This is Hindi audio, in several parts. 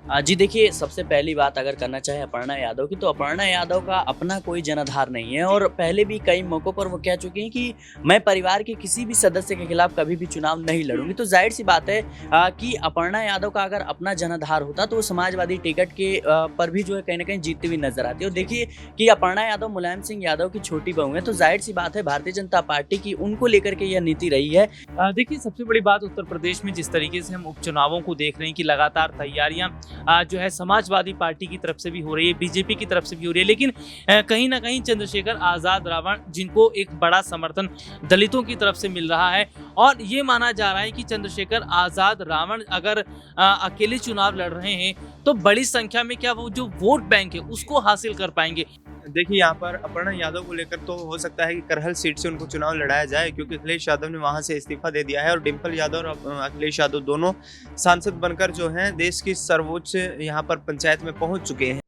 जी देखिए, सबसे पहली बात अगर करना चाहे अपर्णा यादव की, तो अपर्णा यादव का अपना कोई जनाधार नहीं है और पहले भी कई मौकों पर वो कह चुकी हैं कि मैं परिवार के किसी भी सदस्य के खिलाफ कभी भी चुनाव नहीं लड़ूंगी। तो जाहिर-सी बात है कि अपर्णा यादव का अगर अपना जनाधार होता तो वो समाजवादी टिकट के पर भी जो है कहीं न कहीं जीतती हुई नज़र आती है। और देखिए कि अपर्णा यादव मुलायम सिंह यादव की छोटी बहू हैं, तो जाहिर-सी बात है भारतीय जनता पार्टी की उनको लेकर के यह नीति रही है। देखिए, सबसे बड़ी बात उत्तर प्रदेश में जिस तरीके से हम उपचुनावों को देख रहे हैं कि लगातार तैयारियां जो है समाजवादी पार्टी की तरफ से भी हो रही है, बीजेपी की तरफ से भी हो रही है, लेकिन कहीं ना कहीं चंद्रशेखर आज़ाद रावण जिनको एक बड़ा समर्थन दलितों की तरफ से मिल रहा है और ये माना जा रहा है कि चंद्रशेखर आज़ाद रावण अगर अकेले चुनाव लड़ रहे हैं तो बड़ी संख्या में क्या वो जो वोट बैंक है उसको हासिल कर पाएंगे। देखिए, यहाँ पर अपर्णा यादव को लेकर तो हो सकता है कि करहल सीट से उनको चुनाव लड़ाया जाए, क्योंकि अखिलेश यादव ने वहां से इस्तीफा दे दिया है और डिम्पल यादव और अखिलेश यादव दोनों सांसद बनकर जो हैं देश की सर्वोच्च यहाँ पर पंचायत में पहुंच चुके हैं।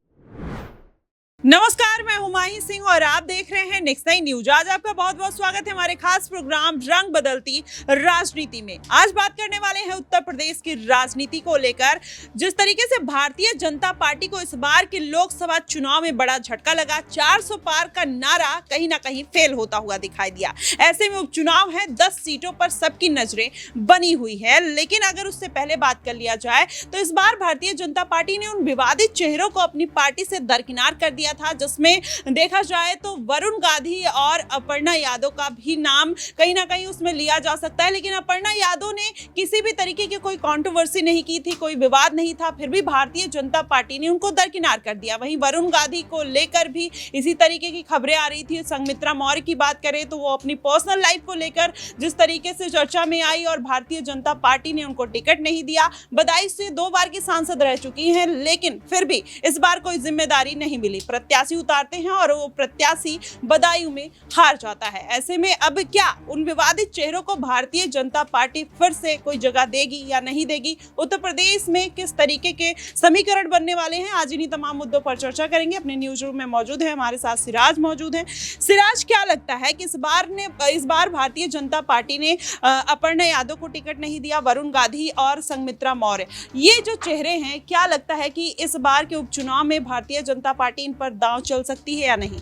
नमस्कार, मैं हुमायूं सिंह और आप देख रहे हैं नेक्स्ट नाइन न्यूज। आज आपका बहुत बहुत स्वागत है हमारे खास प्रोग्राम रंग बदलती राजनीति में। आज बात करने वाले हैं उत्तर प्रदेश की राजनीति को लेकर। जिस तरीके से भारतीय जनता पार्टी को इस बार के लोकसभा चुनाव में बड़ा झटका लगा, 400 पार का नारा कहीं ना कहीं फेल होता हुआ दिखाई दिया। ऐसे में उपचुनाव है, 10 सीटों पर सबकी नजरें बनी हुई है। लेकिन अगर उससे पहले बात कर लिया जाए तो इस बार भारतीय जनता पार्टी ने उन विवादित चेहरों को अपनी पार्टी से दरकिनार कर दिया था, जिसमें देखा जाए तो वरुण गांधी और अपर्णा यादव का भी नाम कहीं ना कहीं उसमें लिया जा सकता है। लेकिन अपर्णा यादव ने किसी भी तरीके की कोई कंट्रोवर्सी नहीं की थी, कोई विवाद नहीं था, फिर भी भारतीय जनता पार्टी ने उनको दरकिनार कर दिया। वहीं वरुण गांधी को लेकर भी इसी तरीके की खबरें आ रही थी। संघमित्रा मौर्य की बात करें तो वो अपनी पर्सनल लाइफ को लेकर जिस तरीके से चर्चा में आई और भारतीय जनता पार्टी ने उनको टिकट नहीं दिया। बदायूं से 2 बार की सांसद रह चुकी हैं, लेकिन फिर भी इस बार कोई जिम्मेदारी नहीं मिली। प्रत्याशी उतारते हैं और वो प्रत्याशी बदायूं में हार जाता है। ऐसे में अब क्या उन विवादित चेहरों को भारतीय जनता पार्टी फिर से कोई जगह देगी या नहीं देगी? उत्तर प्रदेश में किस तरीके के समीकरण बनने वाले हैं, आज इन्हीं तमाम मुद्दों पर चर्चा करेंगे। अपने न्यूज रूम में मौजूद है हमारे साथ सिराज मौजूद है। सिराज, क्या लगता है कि इस बार भारतीय जनता पार्टी ने अपर्णा यादव को टिकट नहीं दिया, वरुण गांधी और संघमित्रा मौर्य, ये जो चेहरे हैं, क्या लगता है कि इस बार के उपचुनाव में भारतीय जनता पार्टी इन पर दांव चल सकती है या नहीं?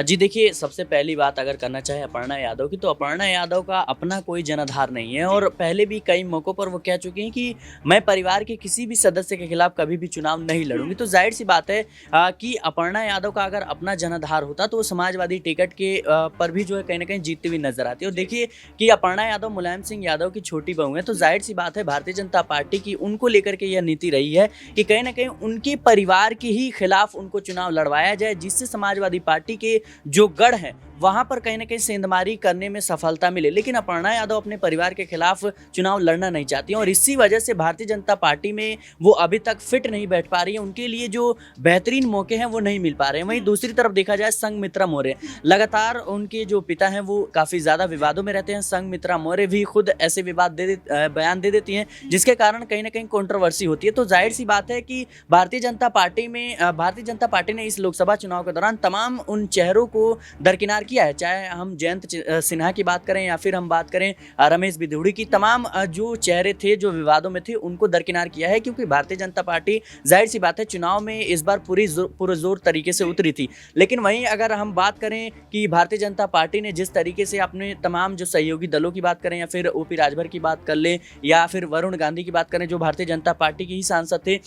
जी देखिए, सबसे पहली बात अगर करना चाहे अपर्णा यादव की, तो अपर्णा यादव का अपना कोई जनाधार नहीं है और पहले भी कई मौकों पर वो कह चुकी हैं कि मैं परिवार के किसी भी सदस्य के खिलाफ कभी भी चुनाव नहीं लड़ूंगी। तो जाहिर-सी बात है कि अपर्णा यादव का अगर अपना जनाधार होता तो वो समाजवादी टिकट के पर भी जो है कहीं ना कहीं जीतती हुई नजर आती है। और देखिए कि अपर्णा यादव मुलायम सिंह यादव की छोटी बहू है, तो जाहिर-सी बात है भारतीय जनता पार्टी की उनको लेकर के यह नीति रही है कि कहीं ना कहीं उनके परिवार के ही खिलाफ उनको चुनाव लड़वाया जाए, जिससे समाजवादी पार्टी के जो गढ़ है वहां पर कहीं ना कहीं सेंधमारी करने में सफलता मिले। लेकिन अपर्णा यादव अपने परिवार के खिलाफ चुनाव लड़ना नहीं चाहती हैं और इसी वजह से भारतीय जनता पार्टी में वो अभी तक फिट नहीं बैठ पा रही है। उनके लिए जो बेहतरीन मौके हैं वो नहीं मिल पा रहे हैं। वहीं दूसरी तरफ देखा जाए संघमित्रा मौर्य, लगातार उनके जो पिता हैं वो काफ़ी ज़्यादा विवादों में रहते हैं। संघमित्रा मौर्य भी खुद ऐसे बयान दे देती हैं जिसके कारण कहीं ना कहीं कंट्रोवर्सी होती है। तो जाहिर सी बात है कि भारतीय जनता पार्टी ने इस लोकसभा चुनाव के दौरान तमाम उन चेहरों को दरकिनार किया है, चाहे हम जयंत सिन्हा की बात करें या फिर हम बात करें रमेश बिधूड़ी की। तमाम जो चेहरे थे जो विवादों में थे उनको दरकिनार किया है, क्योंकि भारतीय जनता पार्टी जाहिर सी बात है चुनाव में इस बार पुरजोर तरीके से उतरी थी। लेकिन वहीं अगर हम बात करें कि भारतीय जनता पार्टी ने जिस तरीके से अपने तमाम जो सहयोगी दलों की बात करें या फिर ओपी राजभर की बात कर लें या फिर वरुण गांधी की बात करें जो भारतीय जनता पार्टी के ही सांसद थे,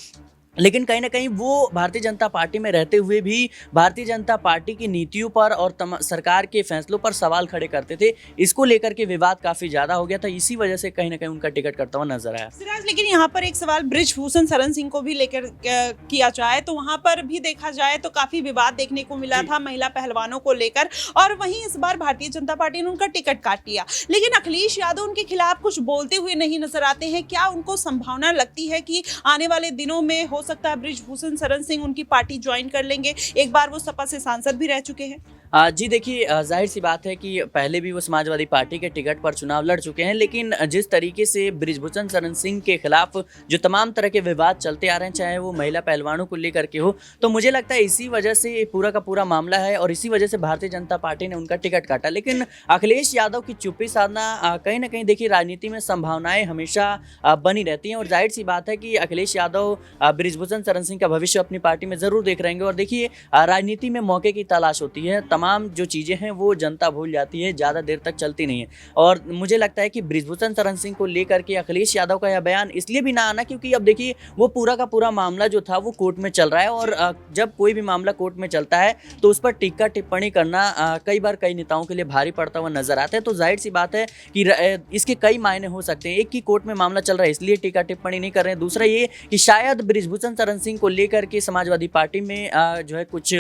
लेकिन कहीं ना कहीं वो भारतीय जनता पार्टी में रहते हुए भी भारतीय जनता पार्टी की नीतियों पर और सरकार के फैसलों पर सवाल खड़े करते थे। इसको लेकर के विवाद काफ़ी ज़्यादा हो गया था, इसी वजह से कहीं ना कहीं उनका टिकट करता हुआ नजर आया। सिराज, लेकिन यहाँ पर एक सवाल बृजभूषण शरण सिंह को भी लेकर किया जाए तो वहाँ पर भी देखा जाए तो काफ़ी विवाद देखने को मिला था महिला पहलवानों को लेकर, और वहीं इस बार भारतीय जनता पार्टी ने उनका टिकट काट लिया। लेकिन अखिलेश यादव उनके खिलाफ कुछ बोलते हुए नहीं नजर आते हैं। क्या उनको संभावना लगती है कि आने वाले दिनों में हो सकता है बृजभूषण शरण सिंह उनकी पार्टी ज्वाइन कर लेंगे? एक बार वो सपा से सांसद भी रह चुके हैं। जी देखिए, ज़ाहिर सी बात है कि पहले भी वो समाजवादी पार्टी के टिकट पर चुनाव लड़ चुके हैं, लेकिन जिस तरीके से बृजभूषण शरण सिंह के खिलाफ जो तमाम तरह के विवाद चलते आ रहे हैं, चाहे वो महिला पहलवानों को लेकर के हो, तो मुझे लगता है इसी वजह से ये पूरा का पूरा मामला है और इसी वजह से भारतीय जनता पार्टी ने उनका टिकट काटा। लेकिन अखिलेश यादव की चुप्पी साधना कहीं न कहीं देखिए राजनीति में संभावनाएँ हमेशा बनी रहती हैं और ज़ाहिर सी बात है कि अखिलेश यादव बृजभूषण शरण सिंह का भविष्य अपनी पार्टी में ज़रूर देख रहेंगे और देखिए राजनीति में मौके की तलाश होती है। तमाम जो चीज़ें हैं वो जनता भूल जाती है, ज़्यादा देर तक चलती नहीं है और मुझे लगता है कि बृजभूषण शरण सिंह को लेकर के अखिलेश यादव का यह बयान इसलिए भी ना आना क्योंकि अब देखिए वो पूरा का पूरा मामला जो था वो कोर्ट में चल रहा है और जब कोई भी मामला कोर्ट में चलता है तो उस पर टीका टिप्पणी करना कई बार कई नेताओं के लिए भारी पड़ता हुआ नजर आता है। तो जाहिर सी बात है कि इसके कई मायने हो सकते हैं। एक की कोर्ट में मामला चल रहा है इसलिए टीका टिप्पणी नहीं कर रहे हैं, दूसरा ये कि शायद बृजभूषण शरण सिंह को लेकर के समाजवादी पार्टी में जो है कुछ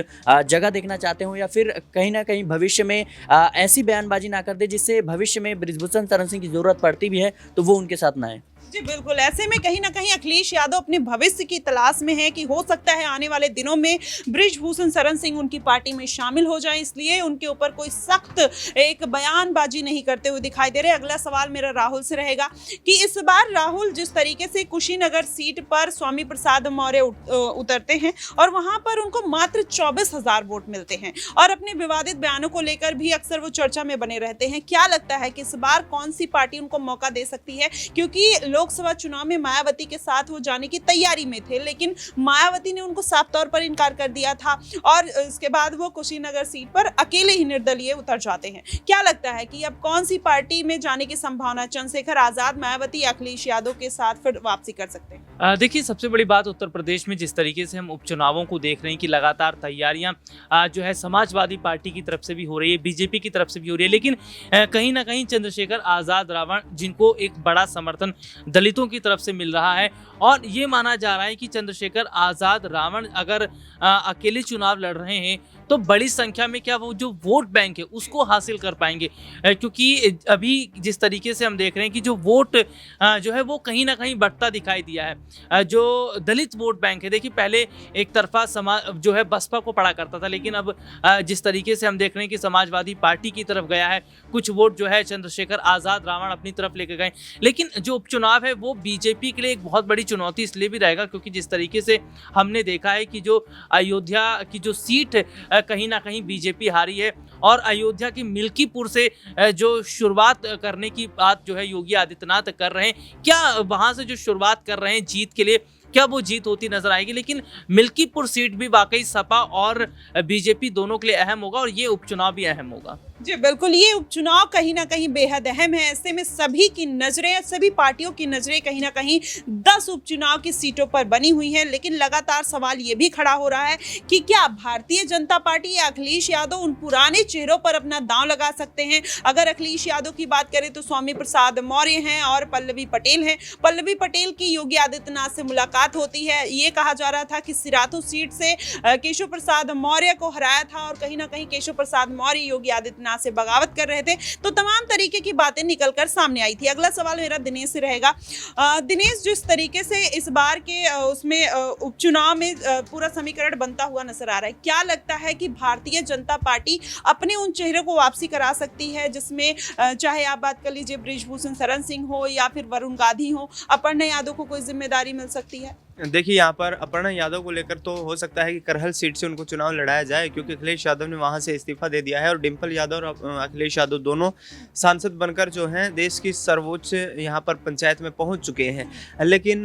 जगह देखना चाहते हो या फिर कहीं ना कहीं भविष्य में ऐसी बयानबाजी ना कर दे जिससे भविष्य में बृजभूषण शरण सिंह की जरूरत पड़ती भी है तो वो उनके साथ ना है। जी बिल्कुल, ऐसे में कहीं ना कहीं अखिलेश यादव अपने भविष्य की तलाश में है कि हो सकता है आने वाले दिनों में बृजभूषण शरण सिंह उनकी पार्टी में शामिल हो जाएं, इसलिए उनके ऊपर कोई सख्त एक बयानबाजी नहीं करते हुए दिखाई दे रहे। अगला सवाल मेरा राहुल से रहेगा कि इस बार राहुल जिस तरीके से कुशीनगर सीट पर स्वामी प्रसाद मौर्य उतरते हैं और वहां पर उनको मात्र 24,000 वोट मिलते हैं और अपने विवादित बयानों को लेकर भी अक्सर वो चर्चा में बने रहते हैं। क्या लगता है कि इस बार कौन सी पार्टी उनको मौका दे सकती है, क्योंकि लोकसभा चुनाव में मायावती के साथ वो जाने की तैयारी में थे लेकिन मायावती ने उनको साफ तौर पर इनकार कर दिया था और इसके बाद वो कुशीनगर सीट पर अकेले ही निर्दलीय उतर जाते हैं। क्या लगता है कि अब कौन सी पार्टी में जाने की संभावना चंद्रशेखर आजाद, मायावती, अखिलेश यादव के साथ फिर वापसी कर सकते हैं? देखिए, सबसे बड़ी बात उत्तर प्रदेश में जिस तरीके से हम उपचुनावों को देख रहे हैं कि लगातार तैयारियां जो है समाजवादी पार्टी की तरफ से भी हो रही है, बीजेपी की तरफ से भी हो रही है, लेकिन कहीं ना कहीं चंद्रशेखर आजाद रावण जिनको एक बड़ा समर्थन दलितों की तरफ से मिल रहा है और ये माना जा रहा है कि चंद्रशेखर आजाद रावण अगर अकेले चुनाव लड़ रहे हैं तो बड़ी संख्या में क्या वो जो वोट बैंक है उसको हासिल कर पाएंगे, क्योंकि अभी जिस तरीके से हम देख रहे हैं कि जो वोट जो है वो कहीं ना कहीं बढ़ता दिखाई दिया है। जो दलित वोट बैंक है, देखिए पहले एक तरफा समाज जो है बसपा को पड़ा करता था, लेकिन अब जिस तरीके से हम देख रहे हैं कि समाजवादी पार्टी की तरफ गया है, कुछ वोट जो है चंद्रशेखर आजाद रावण अपनी तरफ लेकर गए। लेकिन जो उपचुनाव है वो बीजेपी के लिए एक बहुत बड़ी चुनौती इसलिए भी रहेगा क्योंकि जिस तरीके से हमने देखा है कि जो अयोध्या की जो सीट कहीं ना कहीं बीजेपी हारी है और अयोध्या की मिल्कीपुर से जो शुरुआत करने की बात जो है योगी आदित्यनाथ कर रहे हैं, क्या वहां से जो शुरुआत कर रहे हैं जीत के लिए क्या वो जीत होती नजर आएगी? लेकिन मिल्कीपुर सीट भी वाकई सपा और बीजेपी दोनों के लिए अहम होगा और ये उपचुनाव भी अहम होगा। जी बिल्कुल, ये उपचुनाव कहीं ना कहीं बेहद अहम है। ऐसे में सभी की नजरें, सभी पार्टियों की नजरें कहीं ना कहीं 10 उपचुनाव की सीटों पर बनी हुई हैं, लेकिन लगातार सवाल ये भी खड़ा हो रहा है कि क्या भारतीय जनता पार्टी या अखिलेश यादव उन पुराने चेहरों पर अपना दांव लगा सकते हैं? अगर अखिलेश यादव की बात करें तो स्वामी प्रसाद मौर्य हैं और पल्लवी पटेल हैं। पल्लवी पटेल की योगी आदित्यनाथ से मुलाकात होती है। ये कहा जा रहा था कि सिराथू सीट से केशव प्रसाद मौर्य को हराया था और कहीं ना कहीं केशव प्रसाद मौर्य योगी आदित्यनाथ से बगावत कर रहे थे, तो तमाम तरीके की बातें निकलकर सामने आई थी। अगला सवाल मेरा दिनेश से रहेगा। दिनेश, जिस तरीके से इस बार के उसमें उपचुनाव में पूरा समीकरण बनता हुआ नजर आ रहा है, क्या लगता है कि भारतीय जनता पार्टी अपने उन चेहरों को वापसी करा सकती है जिसमें चाहे आप बात कर लीजिए बृजभूषण शरण सिंह हो या फिर वरुण गांधी हो, अपर्णा यादव को कोई जिम्मेदारी मिल सकती है? देखिए, यहाँ पर अपर्णा यादव को लेकर तो हो सकता है कि करहल सीट से उनको चुनाव लड़ाया जाए क्योंकि अखिलेश यादव ने वहाँ से इस्तीफा दे दिया है और डिम्पल यादव और अखिलेश यादव दोनों सांसद बनकर जो हैं देश की सर्वोच्च यहाँ पर पंचायत में पहुँच चुके हैं। लेकिन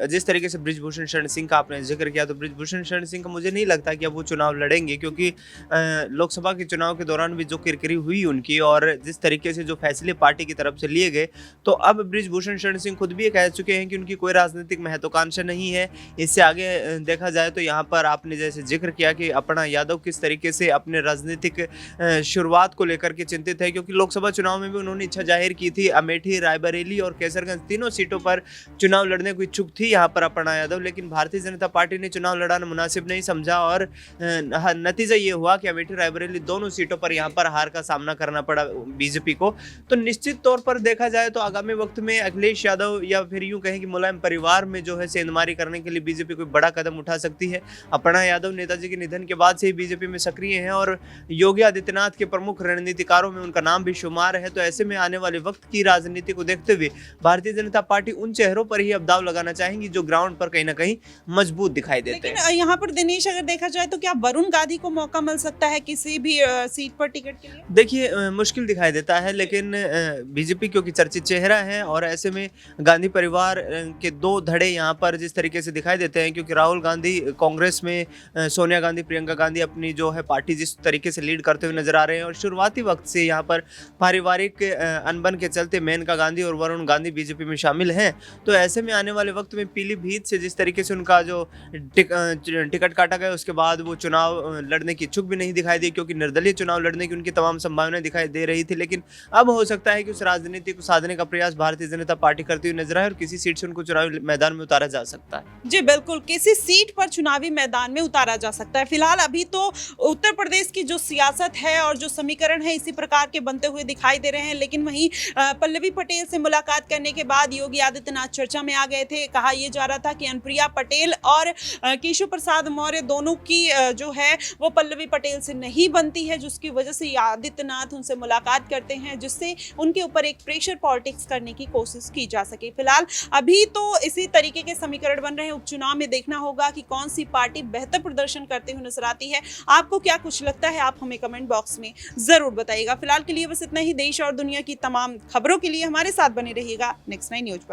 जिस तरीके से बृजभूषण शरण सिंह का आपने जिक्र किया तो बृजभूषण शरण सिंह का मुझे नहीं लगता कि अब वो चुनाव लड़ेंगे, क्योंकि लोकसभा के चुनाव के दौरान भी जो किरकिरी हुई उनकी और जिस तरीके से जो फैसले पार्टी की तरफ से लिए गए, तो अब बृजभूषण शरण सिंह खुद भी कह चुके हैं कि उनकी कोई राजनीतिक महत्वाकांक्षा नहीं है। इससे आगे देखा जाए तो यहाँ पर आपने जैसे जिक्र किया कि अपर्णा यादव किस तरीके से अपने राजनीतिक शुरुआत को लेकर के चिंतित है, क्योंकि लोकसभा चुनाव में भी उन्होंने इच्छा जाहिर की थी। अमेठी, रायबरेली और कैसरगंज तीनों सीटों पर चुनाव लड़ने को इच्छुक थी यहाँ पर अपर्णा यादव, लेकिन भारतीय जनता पार्टी ने चुनाव लड़ाना मुनासिब नहीं समझा और नतीजा ये हुआ कि अमेठी, रायबरेली दोनों सीटों पर यहाँ पर हार का सामना करना पड़ा बीजेपी को। तो निश्चित तौर पर देखा जाए तो आगामी वक्त में अखिलेश यादव या फिर यूं कहें कि मुलायम परिवार में जो है सेंधमारी करने के लिए बीजेपी कोई बड़ा कदम उठा सकती है। अपर्णा यादव नेताजी के निधन के बाद से ही बीजेपी में सक्रिय हैं और योगी आदित्यनाथ के प्रमुख रणनीतिकारों में उनका नाम भी शुमार है। तो ऐसे में आने वाले वक्त की राजनीति को देखते हुए भारतीय जनता पार्टी उन चेहरों पर ही अब दाव लगाना चाहेंगी जो ग्राउंड पर कहीं ना कहीं मजबूत दिखाई देते हैं। लेकिन यहाँ पर दिनेश अगर देखा जाए तो क्या वरुण गांधी को मौका मिल सकता है किसी भी सीट पर टिकट के लिए? देखिए मुश्किल दिखाई देता है, लेकिन बीजेपी क्योंकि चर्चित चेहरा है और ऐसे में गांधी परिवार के दो धड़े यहाँ पर जिस तरीके से दिखाई देते हैं, क्योंकि राहुल गांधी कांग्रेस में, सोनिया गांधी, प्रियंका गांधी अपनी जो है पार्टी जिस तरीके से लीड करते हुए नजर आ रहे हैं और शुरुआती वक्त से यहाँ पर पारिवारिक अनबन के चलते मेनका गांधी और वरुण गांधी बीजेपी में शामिल हैं। तो ऐसे में आने वाले वक्त में पीलीभीत से जिस तरीके से उनका जो टिकट काटा गया उसके बाद वो चुनाव लड़ने की इच्छुक भी नहीं दिखाई दी, क्योंकि निर्दलीय चुनाव लड़ने की उनकी तमाम संभावनाएं दिखाई दे रही थी। लेकिन अब हो सकता है कि उस राजनीति को साधने का प्रयास भारतीय जनता पार्टी करती हुई नजर आए और किसी सीट से उनको चुनावी मैदान में उतारा जा सकता है। जी बिल्कुल, किसी सीट पर चुनावी मैदान में उतारा जा सकता है। फिलहाल अभी तो उत्तर प्रदेश की जो सियासत है और जो समीकरण है इसी प्रकार के बनते हुए दिखाई दे रहे हैं। लेकिन वहीं पल्लवी पटेल से मुलाकात करने के बाद योगी आदित्यनाथ चर्चा में आ गए थे। कहा यह जा रहा था कि अनुप्रिया पटेल और केशव प्रसाद मौर्य दोनों की जो है वो पल्लवी पटेल से नहीं बनती है, जिसकी वजह से आदित्यनाथ उनसे मुलाकात करते हैं, जिससे उनके ऊपर एक प्रेशर पॉलिटिक्स करने की कोशिश की जा सके। फिलहाल अभी तो इसी तरीके के समीकरण बन रहे हैं। उपचुनाव में देखना होगा कि कौन सी पार्टी बेहतर प्रदर्शन करते हुए नजर आती है। आपको क्या कुछ लगता है, आप हमें कमेंट बॉक्स में जरूर बताइएगा। फिलहाल के लिए बस इतना ही। देश और दुनिया की तमाम खबरों के लिए हमारे साथ बने रहिएगा नेक्स्ट 9 न्यूज पर।